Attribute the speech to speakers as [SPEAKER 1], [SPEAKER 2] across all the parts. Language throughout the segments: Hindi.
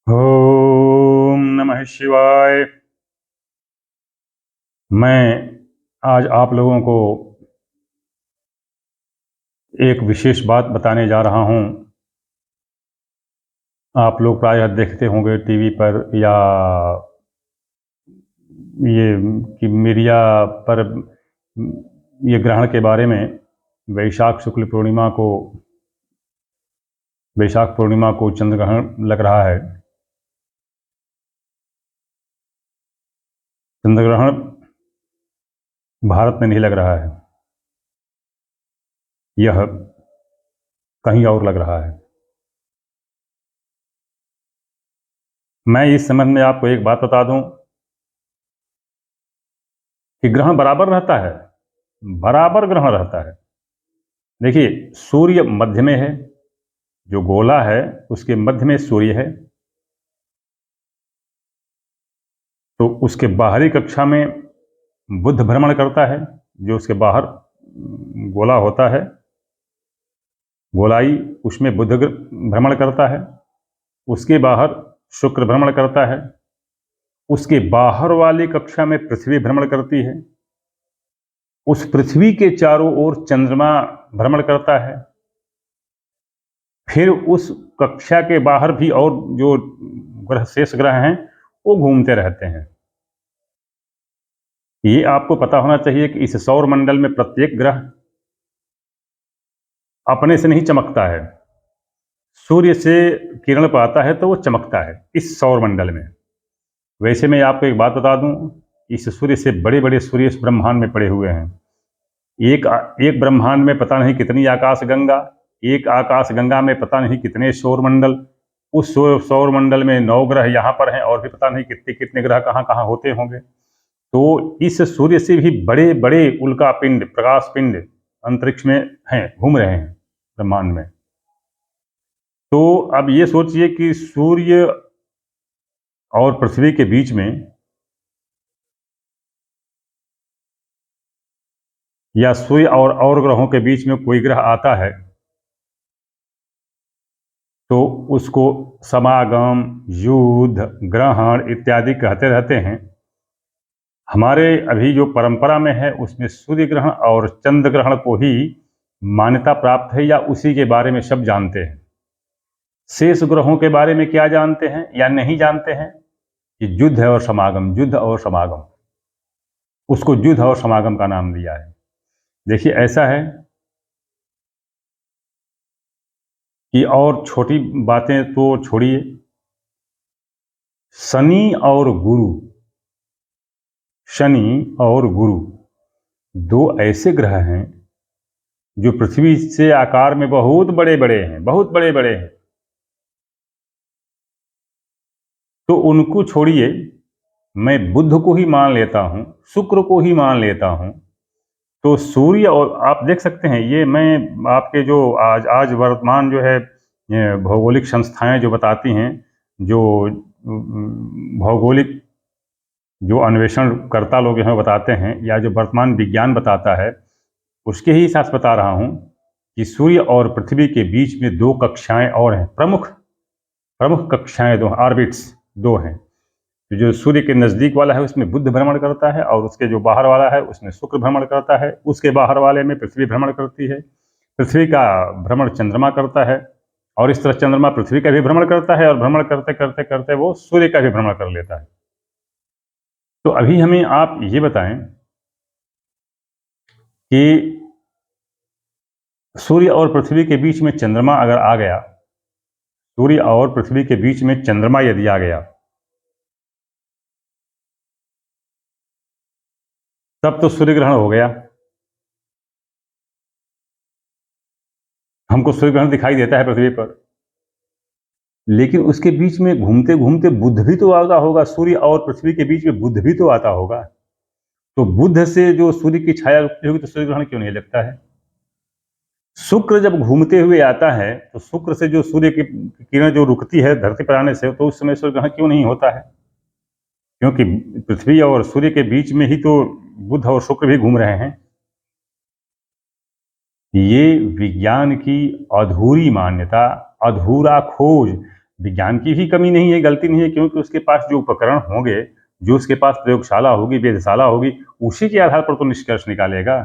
[SPEAKER 1] ओम नमः शिवाय। मैं आज आप लोगों को एक विशेष बात बताने जा रहा हूँ। आप लोग प्रायः देखते होंगे टीवी पर या ये कि मीडिया पर ये ग्रहण के बारे में। वैशाख शुक्ल पूर्णिमा को वैशाख पूर्णिमा को चंद्र ग्रहण लग रहा है। चंद्र ग्रहण भारत में नहीं लग रहा है, यह कहीं और लग रहा है। मैं इस संबंध में आपको एक बात बता दूं कि ग्रहण बराबर रहता है, बराबर ग्रहण रहता है। देखिए, सूर्य मध्य में है, जो गोला है उसके मध्य में सूर्य है, तो उसके बाहरी कक्षा में बुध भ्रमण करता है। जो उसके बाहर गोला होता है, गोलाई, उसमें बुध भ्रमण करता है। उसके बाहर शुक्र भ्रमण करता है। उसके बाहर वाली कक्षा में पृथ्वी भ्रमण करती है। उस पृथ्वी के चारों ओर चंद्रमा भ्रमण करता है। फिर उस कक्षा के बाहर भी और जो ग्रह, शेष ग्रह हैं, वो घूमते रहते हैं। ये आपको पता होना चाहिए कि इस सौर मंडल में प्रत्येक ग्रह अपने से नहीं चमकता है। सूर्य से किरण पाता है तो वो चमकता है इस सौर मंडल में। वैसे मैं आपको एक बात बता दूं, इस सूर्य से बड़े बड़े सूर्य इस ब्रह्मांड में पड़े हुए हैं। एक एक ब्रह्मांड में पता नहीं कितनी आकाश गंगा, एक आकाश गंगा में पता नहीं कितने सौर मंडल। उस सौर मंडल में 9 ग्रह यहाँ पर हैं और भी पता नहीं कितने कितने ग्रह कहाँ कहाँ होते होंगे। तो इस सूर्य से भी बड़े बड़े उल्का पिंड, प्रकाश पिंड अंतरिक्ष में हैं, घूम रहे हैं ब्रह्मांड में। तो अब ये सोचिए कि सूर्य और पृथ्वी के बीच में या सूर्य और ग्रहों के बीच में कोई ग्रह आता है तो उसको समागम, युद्ध, ग्रहण इत्यादि कहते रहते हैं। हमारे अभी जो परंपरा में है उसमें सूर्य ग्रहण और चंद्र ग्रहण को ही मान्यता प्राप्त है, या उसी के बारे में सब जानते हैं। शेष ग्रहों के बारे में क्या जानते हैं या नहीं जानते हैं कि युद्ध है और समागम, युद्ध और समागम। उसको युद्ध और समागम का नाम दिया है। देखिए, ऐसा है कि और छोटी बातें तो छोड़िए, शनि और गुरु, शनि और गुरु दो ऐसे ग्रह हैं जो पृथ्वी से आकार में बहुत बड़े बड़े हैं, बहुत बड़े बड़े हैं। तो उनको छोड़िए, मैं बुध को ही मान लेता हूं, शुक्र को ही मान लेता हूं। तो सूर्य, और आप देख सकते हैं, ये मैं आपके जो आज वर्तमान जो है ये भौगोलिक संस्थाएं जो बताती हैं, जो भौगोलिक जो अन्वेषण करता लोग हैं बताते हैं, या जो वर्तमान विज्ञान बताता है, उसके ही साथ बता रहा हूं कि सूर्य और पृथ्वी के बीच में 2 कक्षाएं और हैं, प्रमुख प्रमुख कक्षाएं 2 ऑर्बिट्स 2 हैं। तो जो सूर्य के नज़दीक वाला है उसमें बुध भ्रमण करता है, और उसके जो बाहर वाला है उसमें शुक्र भ्रमण करता है। उसके बाहर वाले में पृथ्वी भ्रमण करती है। पृथ्वी का भ्रमण चंद्रमा करता है, और इस तरह चंद्रमा पृथ्वी का भी भ्रमण करता है, और भ्रमण करते करते करते वो सूर्य का भी भ्रमण कर लेता है। तो अभी हमें आप ये बताएं कि सूर्य और पृथ्वी के बीच में चंद्रमा अगर आ गया, सूर्य और पृथ्वी के बीच में चंद्रमा यदि आ गया, तब तो सूर्य ग्रहण हो गया। हमको सूर्य ग्रहण दिखाई देता है पृथ्वी पर, लेकिन उसके बीच में घूमते घूमते बुध भी तो आता होगा। सूर्य और पृथ्वी के बीच में बुध भी तो आता होगा। तो बुध से जो सूर्य की छाया रुकती होगी तो सूर्य ग्रहण क्यों नहीं लगता है? शुक्र जब घूमते हुए आता है तो शुक्र से जो सूर्य की किरण जो रुकती है धरती पर आने से, तो उस समय सूर्य ग्रहण क्यों नहीं होता है? क्योंकि पृथ्वी और सूर्य के बीच में ही तो बुध और शुक्र भी घूम रहे हैं। ये विज्ञान की अधूरी मान्यता, अधूरा खोज, विज्ञान की भी कमी नहीं है, गलती नहीं है, क्योंकि उसके पास जो उपकरण होंगे, जो उसके पास प्रयोगशाला होगी, वेधशाला होगी, उसी के आधार पर तो निष्कर्ष निकालेगा।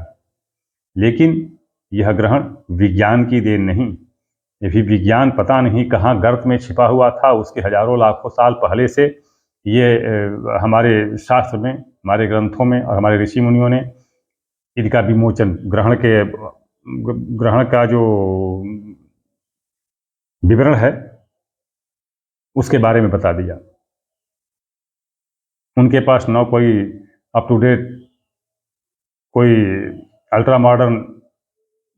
[SPEAKER 1] लेकिन यह ग्रहण विज्ञान की देन नहीं, ये भी विज्ञान पता नहीं कहाँ गर्त में छिपा हुआ था, उसके हजारों लाखों साल पहले से ये हमारे शास्त्र में, हमारे ग्रंथों में और हमारे ऋषि मुनियों ने इनका विमोचन, ग्रहण का जो विवरण है उसके बारे में बता दिया। उनके पास न कोई अप टू डेट, कोई अल्ट्रा मॉडर्न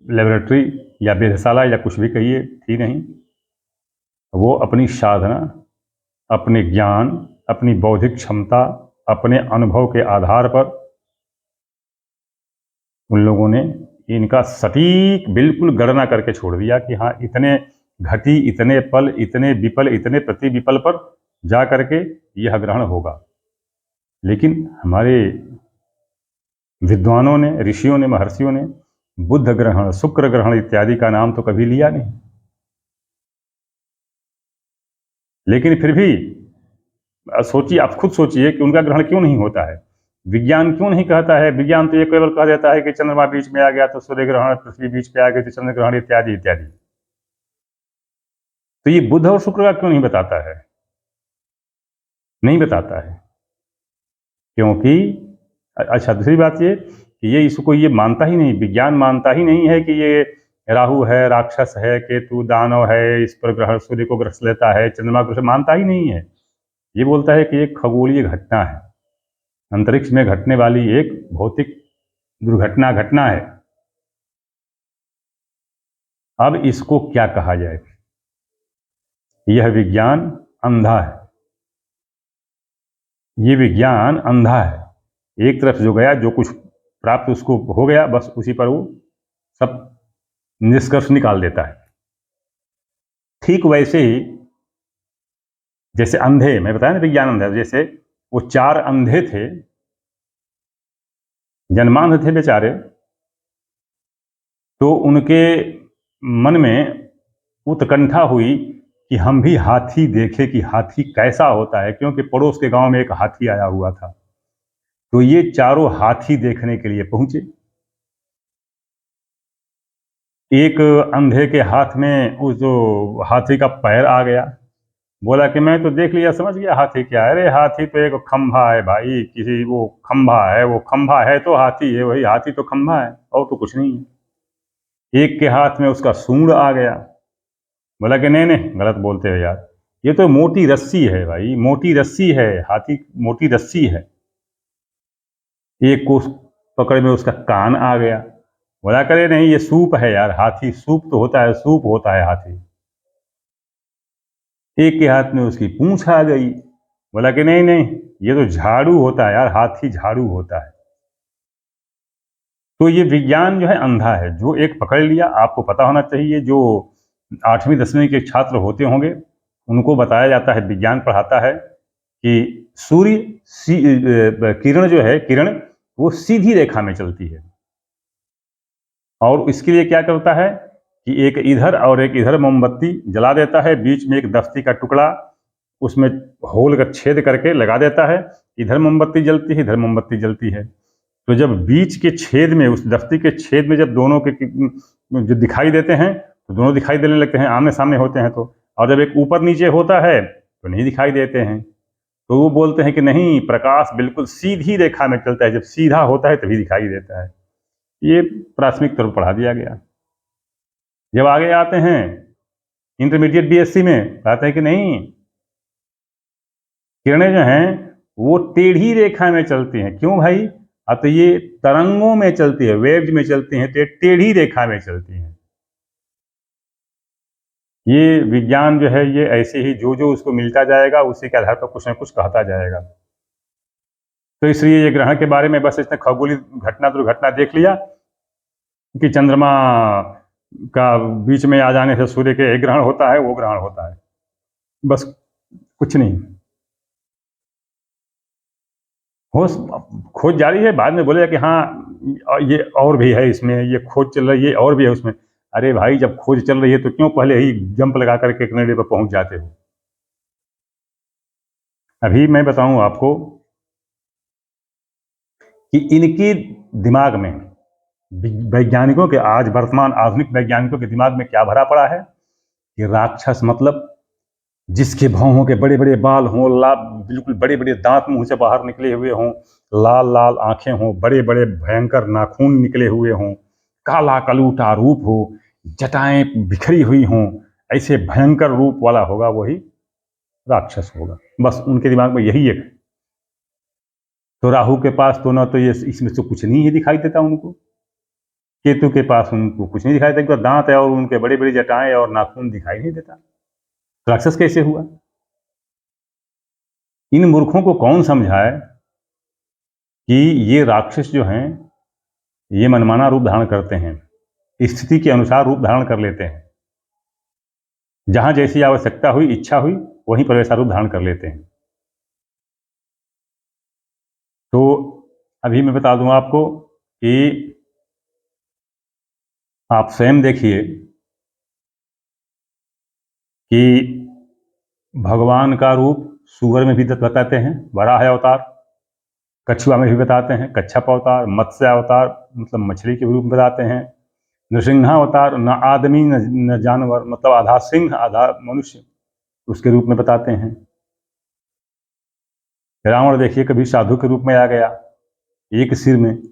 [SPEAKER 1] लेबोरेटरी या वेधशाला या कुछ भी कहिए थी नहीं। वो अपनी साधना, अपने ज्ञान, अपनी बौद्धिक क्षमता, अपने अनुभव के आधार पर उन लोगों ने इनका सटीक बिल्कुल गणना करके छोड़ दिया कि हाँ, इतने घटी, इतने पल, इतने विपल, इतने प्रति विपल पर जा करके यह ग्रहण होगा। लेकिन हमारे विद्वानों ने, ऋषियों ने, महर्षियों ने बुध ग्रहण, शुक्र ग्रहण इत्यादि का नाम तो कभी लिया नहीं। लेकिन फिर भी सोचिए, आप खुद सोचिए कि उनका ग्रहण क्यों नहीं होता है। विज्ञान क्यों नहीं कहता है? विज्ञान तो ये केवल कह देता है कि चंद्रमा बीच में आ गया तो सूर्य ग्रहण, पृथ्वी बीच में आ गई तो चंद्र ग्रहण इत्यादि इत्यादि। तो ये बुध और शुक्र का क्यों नहीं बताता है? नहीं बताता है क्योंकि अच्छा, दूसरी बात ये कि ये इसको ये मानता ही नहीं, विज्ञान मानता ही नहीं है कि ये राहु है, राक्षस है, केतु दानव है, इस पर ग्रहण सूर्य को ग्रस लेता है, चंद्रमा को मानता ही नहीं है। ये बोलता है कि एक खगोलीय घटना है, अंतरिक्ष में घटने वाली एक भौतिक घटना है। अब इसको क्या कहा जाए? यह विज्ञान अंधा है, ये विज्ञान अंधा है। एक तरफ जो गया, जो कुछ प्राप्त उसको हो गया, बस उसी पर वो सब निष्कर्ष निकाल देता है। ठीक वैसे ही जैसे अंधे, मैं बताया ना विज्ञान अंधा, जैसे वो 4 अंधे थे, जन्मांध थे बेचारे, तो उनके मन में उत्कंठा हुई कि हम भी हाथी देखें कि हाथी कैसा होता है, क्योंकि पड़ोस के गांव में एक हाथी आया हुआ था। तो ये चारों हाथी देखने के लिए पहुंचे। एक अंधे के हाथ में उस जो हाथी का पैर आ गया, बोला कि मैं तो देख लिया, समझ गया हाथी क्या है। अरे हाथी तो एक खंभा है भाई, किसी वो खंभा है, वो खंभा है तो हाथी है, वही हाथी तो खंभा है, और तो कुछ नहीं है। एक के हाथ में उसका सूंड आ गया, बोला कि नहीं नहीं, गलत बोलते हो यार, ये तो मोटी रस्सी है भाई, मोटी रस्सी है, हाथी मोटी रस्सी है। एक को पकड़ में उसका कान आ गया, बोला करे नहीं, ये सूप है यार, हाथी सूप तो होता है, सूप होता है हाथी। एक के हाथ में उसकी पूंछ आ गई, बोला कि नहीं नहीं, ये तो झाड़ू होता है यार, हाथी झाड़ू होता है। तो ये विज्ञान जो है अंधा है। जो एक पकड़ लिया, आपको पता होना चाहिए, जो 8वीं 10वीं के छात्र होते होंगे उनको बताया जाता है, विज्ञान पढ़ाता है कि सूर्य किरण जो है, किरण वो सीधी रेखा में चलती है, और इसके लिए क्या करता है कि एक इधर और एक इधर मोमबत्ती जला देता है, बीच में एक दफ्ती का टुकड़ा उसमें होल का छेद करके लगा देता है, इधर मोमबत्ती जलती है, इधर मोमबत्ती जलती है। तो जब बीच के छेद में, उस दफ्ती के छेद में जब दोनों के जो दिखाई देते हैं तो दोनों दिखाई देने लगते हैं, आमने सामने होते हैं तो, और जब एक ऊपर नीचे होता है तो नहीं दिखाई देते हैं। तो वो बोलते हैं कि नहीं, प्रकाश बिल्कुल सीधी रेखा में चलता है, जब सीधा होता है तभी दिखाई देता है। ये प्राथमिक तौर पर पढ़ा दिया गया। जब आगे आते हैं इंटरमीडिएट बीएससी में, कहते हैं कि नहीं, किरणें जो हैं वो टेढ़ी रेखा में चलती हैं। क्यों भाई? अब तो ये तरंगों में चलती है, वेव्स में चलती हैं, तो टेढ़ी रेखा में चलती हैं। ये विज्ञान जो है ये ऐसे ही जो जो उसको मिलता जाएगा उसी के आधार पर कुछ ना कुछ कहता जाएगा। तो इसलिए ये ग्रहण के बारे में बस इसने खगोलीय घटना दुर्घटना देख लिया कि चंद्रमा का बीच में आ जाने से सूर्य के एक ग्रहण होता है, वो ग्रहण होता है, बस कुछ नहीं। हो खोज जारी है, बाद में बोलेगा कि हाँ ये और भी है इसमें, ये खोज चल रही है, और भी है उसमें। अरे भाई, जब खोज चल रही है तो क्यों पहले ही जंप लगा करके एक निर्णय पर पहुंच जाते हो? अभी मैं बताऊं आपको कि इनके दिमाग में, वैज्ञानिकों के, आज वर्तमान आधुनिक वैज्ञानिकों के दिमाग में क्या भरा पड़ा है कि राक्षस मतलब जिसके भौहों के बड़े बड़े बाल हों, बिल्कुल बड़े बड़े दांत मुंह से बाहर निकले हुए हों, लाल लाल आंखें हों, बड़े बड़े भयंकर नाखून निकले हुए हों, काला कलूटा रूप हो, जटाएं बिखरी हुई हों, ऐसे भयंकर रूप वाला होगा, वही राक्षस होगा। बस उनके दिमाग में यही एक है। तो राहु के पास तो ना तो ये इसमें से कुछ नहीं ही दिखाई देता उनको, केतु के पास उनको कुछ नहीं दिखाई देता, उनका दांत है और उनके बड़ी बड़ी जटाएं और नाखून दिखाई नहीं देता, राक्षस कैसे हुआ? इन मूर्खों को कौन समझाए कि ये राक्षस जो हैं ये मनमाना रूप धारण करते हैं, स्थिति के अनुसार रूप धारण कर लेते हैं, जहां जैसी आवश्यकता हुई, इच्छा हुई, वहीं पर वैसा रूप धारण कर लेते हैं। तो अभी मैं बता दूं आपको कि आप स्वयं देखिए कि भगवान का रूप सूअर में भी बताते हैं, वराह अवतार, कछुआ में भी बताते हैं, कच्छप अवतार, मत्स्य अवतार मतलब मछली के रूप में बताते हैं, नृसिंहावतार, न आदमी न जानवर, मतलब आधा सिंह आधा मनुष्य, उसके रूप में बताते हैं। रावण देखिए कभी साधु के रूप में आ गया, एक सिर में,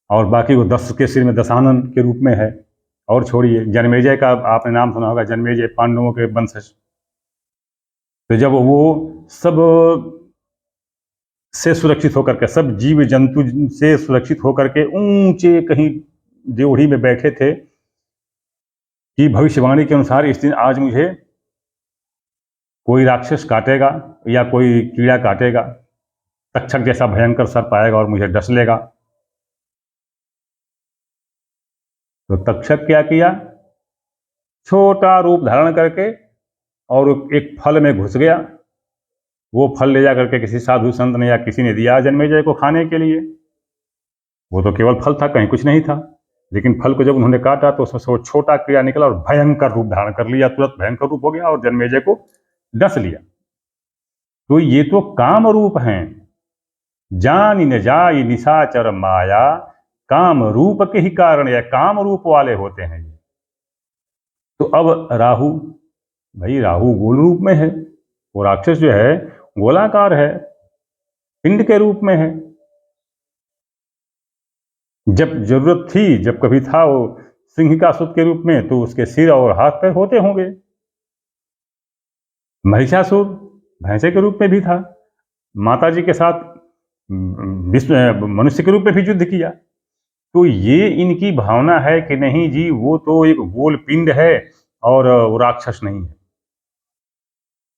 [SPEAKER 1] और बाकी वो 10 के सिर में दशानन के रूप में है। और छोड़िए, जन्मेजय का आपने नाम सुना होगा, जन्मेजय पांडवों के वंशज। तो जब वो सब से सुरक्षित होकर के, सब जीव जंतु से सुरक्षित होकर के ऊंचे कहीं ड्योढ़ी में बैठे थे कि भविष्यवाणी के अनुसार इस दिन आज मुझे कोई राक्षस काटेगा या कोई कीड़ा काटेगा, तक्षक जैसा भयंकर सर्प आएगा और मुझे डस लेगा। तो तक्षक क्या किया, छोटा रूप धारण करके और एक फल में घुस गया। वो फल ले जा करके किसी साधु संत ने या किसी ने दिया जन्मेजय को खाने के लिए। वो तो केवल फल था, कहीं कुछ नहीं था, लेकिन फल को जब उन्होंने काटा तो उसमें से वो छोटा कीड़ा निकला और भयंकर रूप धारण कर लिया, तुरंत भयंकर रूप हो गया और जन्मेजय को डस लिया। तो ये तो काम रूप हैं, जानी न जाई निशाचर माया, काम रूप के ही कारण या काम रूप वाले होते हैं ये। तो अब राहु, भाई राहु गोल रूप में है, वो राक्षस जो है गोलाकार है, पिंड के रूप में है। जब जरूरत थी, जब कभी था वो सिंह का सुत के रूप में, तो उसके सिर और हाथ पैर होते होंगे। महिषासुर भैंसे के रूप में भी था, माता जी के साथ विश्व मनुष्य के रूप में भी युद्ध किया। तो ये इनकी भावना है कि नहीं जी, वो तो एक गोल पिंड है और वो राक्षस नहीं है।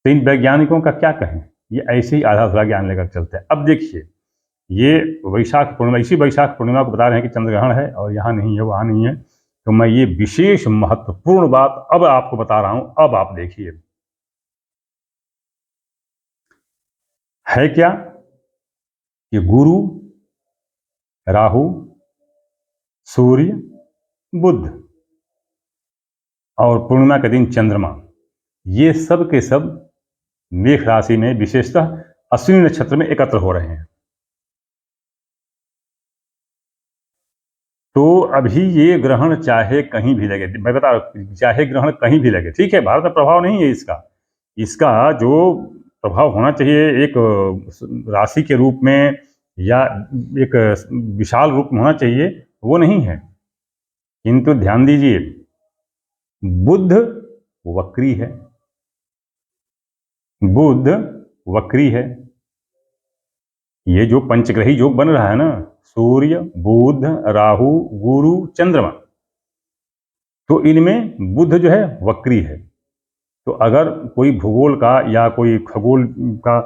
[SPEAKER 1] तो इन वैज्ञानिकों का क्या कहें, ये ऐसे ही आधा अधूरा ज्ञान लेकर चलते हैं। अब देखिए, ये वैशाख पूर्णिमा, इसी वैशाख पूर्णिमा को बता रहे हैं कि चंद्रग्रहण है और यहाँ नहीं है, वहाँ नहीं है। तो मैं ये विशेष महत्वपूर्ण बात अब आपको बता रहा हूं, अब आप देखिए है क्या कि गुरु, राहु, सूर्य, बुध और पूर्णिमा के दिन चंद्रमा, ये सब के सब मेष राशि में, विशेषतः अश्विनी नक्षत्र में एकत्र हो रहे हैं। तो अभी ये ग्रहण चाहे कहीं भी लगे, मैं बता रहा हूं, चाहे ग्रहण कहीं भी लगे, ठीक है, भारत में प्रभाव नहीं है इसका। इसका जो प्रभाव होना चाहिए एक राशि के रूप में या एक विशाल रूप में होना चाहिए, वो नहीं है। किंतु ध्यान दीजिए, बुध वक्री है, बुध वक्री है। ये जो पंचग्रही योग बन रहा है ना, सूर्य, बुध, राहु, गुरु, चंद्रमा, तो इनमें बुध जो है वक्री है। तो अगर कोई भूगोल का या कोई खगोल का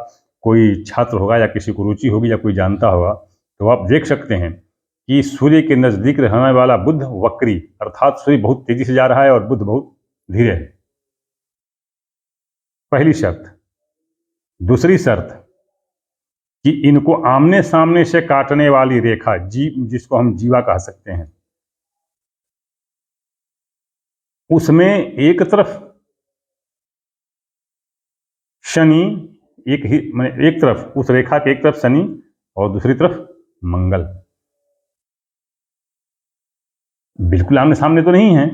[SPEAKER 1] कोई छात्र होगा या किसी को रुचि होगी या कोई जानता होगा, तो आप देख सकते हैं कि सूर्य के नजदीक रहने वाला बुध वक्री, अर्थात सूर्य बहुत तेजी से जा रहा है और बुध बहुत धीरे है। पहली शर्त। दूसरी शर्त कि इनको आमने सामने से काटने वाली रेखा, जिसको हम जीवा कह सकते हैं, उसमें एक तरफ शनि एक ही मैंने एक तरफ, उस रेखा के एक तरफ शनि और दूसरी तरफ मंगल। बिल्कुल आमने सामने तो नहीं है,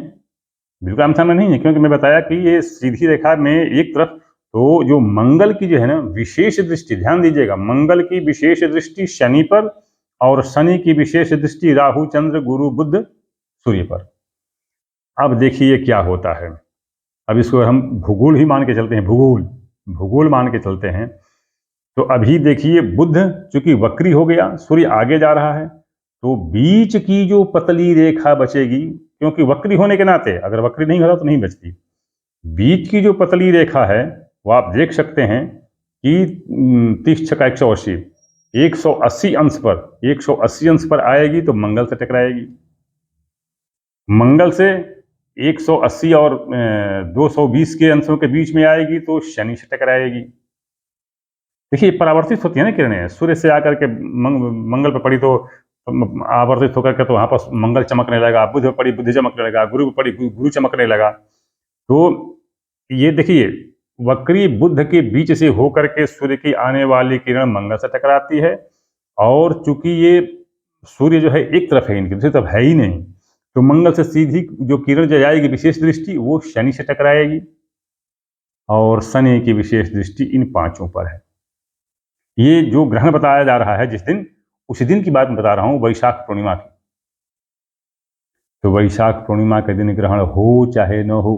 [SPEAKER 1] बिल्कुल आमने सामने नहीं है, क्योंकि मैं बताया कि ये सीधी रेखा में एक तरफ, तो जो मंगल की जो है ना विशेष दृष्टि, ध्यान दीजिएगा, मंगल की विशेष दृष्टि शनि पर और शनि की विशेष दृष्टि राहु चंद्र गुरु बुध सूर्य पर। अब देखिए क्या होता है। अब इसको हम भूगोल ही मान के चलते हैं, भूगोल मान के चलते हैं। तो अभी देखिए बुध चूंकि वक्री हो गया, सूर्य आगे जा रहा है, तो बीच की जो पतली रेखा बचेगी, क्योंकि वक्री होने के नाते, अगर वक्री नहीं होता तो नहीं बचती, बीच की जो पतली रेखा है वो आप देख सकते हैं कि 30 छक्का 180, 180 अंश पर, 180 अंश पर आएगी तो मंगल से टकराएगी। मंगल से 180 और 220 के अंशों के बीच में आएगी तो शनि से टकराएगी। देखिए परावर्तित होती है ना किरणें, सूर्य से आकर के मंगल पर पड़ी तो आवर्तित होकर के तो वहां पर मंगल चमकने लगा, बुध पर पड़ी बुध चमकने लगा, गुरु पर पड़ी गुरु चमकने लगा। तो ये देखिए वक्री बुध के बीच से होकर के सूर्य की आने वाली किरण मंगल से टकराती है, और चूंकि ये सूर्य जो है एक तरफ है, इनकी दूसरी तरफ है ही नहीं, तो मंगल से सीधी जो किरण जो जाएगी विशेष दृष्टि वो शनि से टकराएगी, और शनि की विशेष दृष्टि इन पांचों पर है। ये जो ग्रहण बताया जा रहा है जिस दिन, उसी दिन की बात मैं बता रहा हूं, वैशाख पूर्णिमा की। तो वैशाख पूर्णिमा के दिन ग्रहण हो चाहे न हो,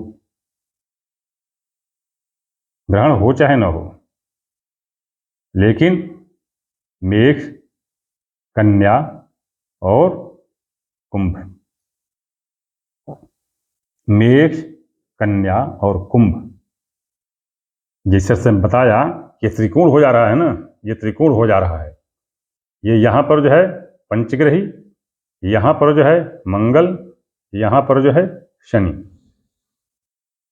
[SPEAKER 1] ग्रहण हो चाहे न हो, लेकिन मेष, कन्या और कुंभ, मेष, कन्या और कुंभ, जैसे से बताया कि त्रिकोण हो जा रहा है ना, ये त्रिकोण हो जा रहा है। ये यहाँ पर जो है पंचग्रही, यहाँ पर जो है मंगल, यहाँ पर जो है शनि।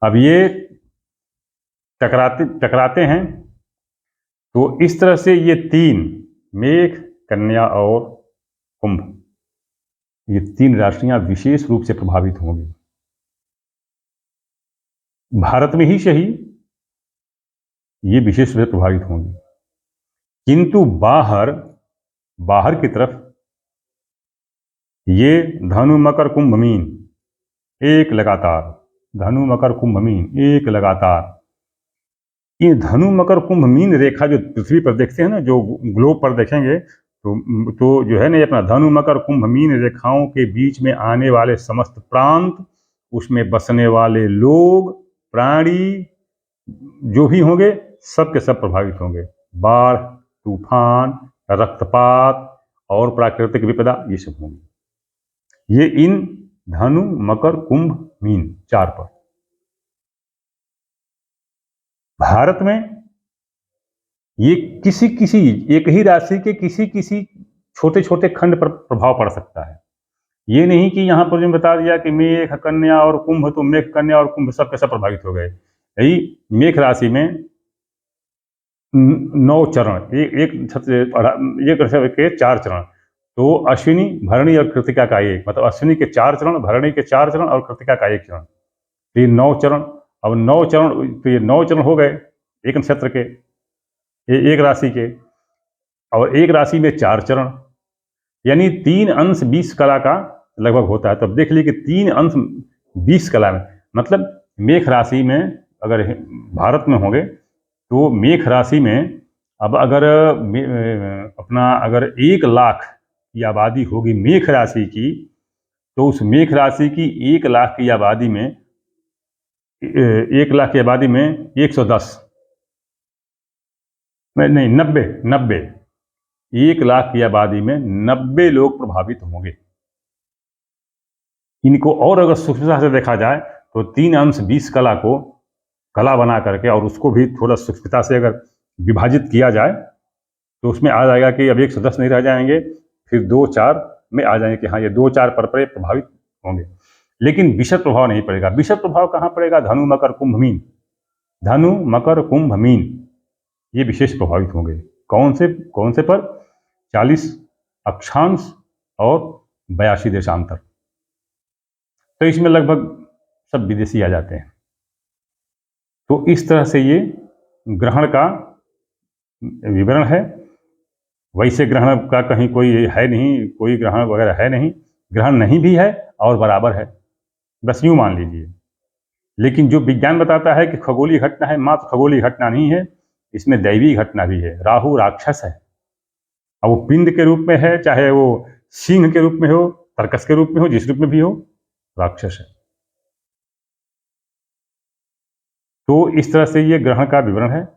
[SPEAKER 1] अब ये टकराते हैं, तो इस तरह से ये तीन, मेष, कन्या और कुंभ, ये तीन राशियां विशेष रूप से प्रभावित होंगी। भारत में ही सही ये विशेष रूप से प्रभावित होंगी, किंतु बाहर की तरफ ये धनु मकर कुंभ मीन एक लगातार, धनु मकर कुंभ मीन एक लगातार, ये धनु मकर कुंभ मीन रेखा जो पृथ्वी पर देखते हैं ना, जो ग्लोब पर देखेंगे तो जो है ना, अपना धनु मकर कुंभ मीन रेखाओं के बीच में आने वाले समस्त प्रांत, उसमें बसने वाले लोग, प्राणी जो भी होंगे, सब के सब प्रभावित होंगे। बाढ़, तूफान, रक्तपात और प्राकृतिक विपदा, ये सब होंगे। ये इन धनु मकर कुंभ मीन चार पर। भारत में ये किसी एक ही राशि के किसी छोटे छोटे खंड पर प्रभाव पड़ सकता है। ये नहीं कि यहाँ पर जो बता दिया कि मेष, कन्या और कुंभ, तो मेष, कन्या और कुंभ सब के सब प्रभावित हो गए। यही मेष राशि में 9 चरण, एक के 4 चरण, तो अश्विनी, भरणी और कृतिका का एक, मतलब अश्विनी के 4 चरण, भरणी के 4 चरण और कृतिका का 1 चरण, तो ये 9 चरण। अब 9 चरण, तो ये 9 चरण हो गए एक नक्षत्र के, एक राशि के, और एक राशि में 4 चरण, यानी 3 अंश 20 कला का लगभग होता है। तब देख लीजिए कि 3 अंश 20 कला में, मतलब मेष राशि में अगर भारत में होंगे तो मेष राशि में, अब अगर अपना अगर 1 लाख की आबादी होगी मेष राशि की, तो उस मेष राशि की 1 लाख की आबादी में 1 लाख की आबादी में 110 नहीं 90 1 लाख की आबादी में 90 लोग प्रभावित होंगे। इनको और अगर सूक्ष्मता से देखा जाए तो 3 अंश 20 कला को कला बना करके, और उसको भी थोड़ा सूक्ष्मता से अगर विभाजित किया जाए तो उसमें आ जाएगा कि अब 110 नहीं रह जाएंगे, फिर 2-4 में आ जाएंगे कि हाँ ये 2-4 पर प्रभावित होंगे, लेकिन विशद प्रभाव नहीं पड़ेगा। विशद प्रभाव कहाँ पड़ेगा? धनु मकर कुंभ मीन, धनु मकर कुंभ मीन, ये विशेष प्रभावित होंगे। कौन से पर? 40 अक्षांश और 82 देशांतर, तो इसमें लगभग सब विदेशी आ जाते हैं। तो इस तरह से ये ग्रहण का विवरण है। वैसे ग्रहण का कहीं कोई है नहीं, कोई ग्रहण वगैरह है नहीं, ग्रहण नहीं भी है और बराबर है, बस यूँ मान लीजिए। लेकिन जो विज्ञान बताता है कि खगोलीय घटना है, मात्र खगोलीय घटना नहीं है, इसमें दैवी घटना भी है। राहु राक्षस है, अब वो पिंड के रूप में है, चाहे वो सिंह के रूप में हो, तर्कस के रूप में हो, जिस रूप में भी हो, राक्षस है। तो इस तरह से ये ग्रहण का विवरण है।